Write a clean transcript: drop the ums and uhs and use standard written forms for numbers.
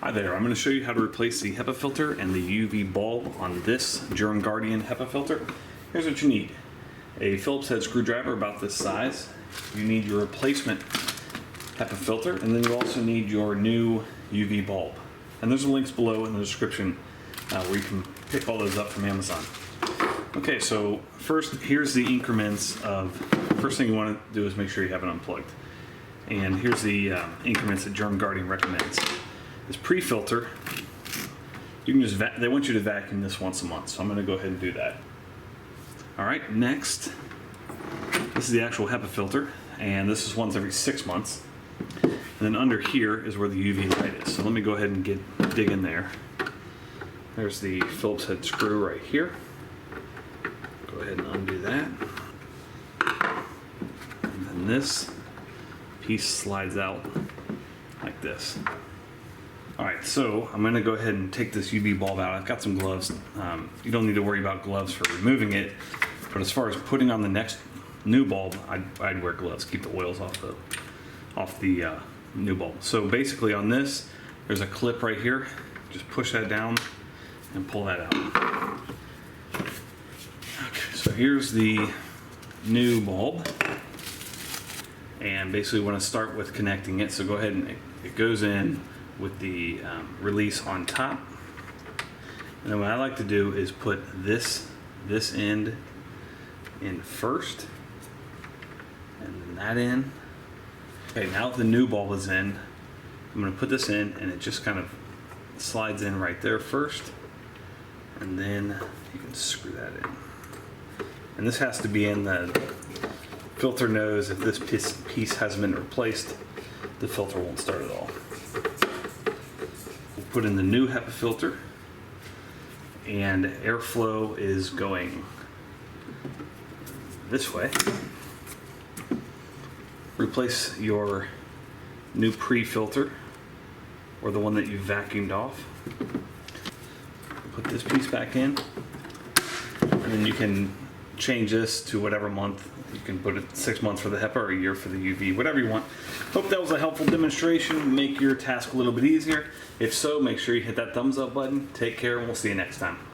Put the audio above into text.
Hi there, I'm going to show you how to replace the HEPA filter and the UV bulb on this Germ Guardian HEPA filter. Here's what you need. A Phillips head screwdriver about this size. You need your replacement HEPA filter, and then you also need your new UV bulb. And there's links below in the description where you can pick all those up from Amazon. Okay, so first, here's the increments of, first thing you want to do is make sure you have it unplugged. And here's the increments that Germ Guardian recommends. This pre-filter, you can just they want you to vacuum this once a month, so I'm going to go ahead and do that. All right, next, this is the actual HEPA filter, and this is once every 6 months. And then under here is where the UV light is. So let me go ahead and dig in there. There's the Phillips head screw right here. Go ahead and undo that. And then this piece slides out like this. Alright, so I'm going to go ahead and take this UV bulb out. I've got some gloves. You don't need to worry about gloves for removing it, but as far as putting on the next new bulb, I'd wear gloves, keep the oils off the new bulb. So basically on this, there's a clip right here. Just push that down and pull that out. Okay, so here's the new bulb. And basically we want to start with connecting it. So go ahead and it goes in with the release on top. And then what I like to do is put this end in first, and then that in. Okay, now that the new bulb is in, I'm going to put this in, and it just kind of slides in right there first, and then you can screw that in. And this has to be in the filter nose. If this piece hasn't been replaced, the filter won't start at all. We'll put in the new HEPA filter, and airflow is going this way. Replace your new pre-filter, or the one that you vacuumed off. Put this piece back in, and then you can change this to whatever month. You can put it 6 months for the HEPA or a year for the UV, whatever you want. Hope that was a helpful demonstration, make your task a little bit easier. If so, make sure you hit that thumbs up button. Take care, and we'll see you next time.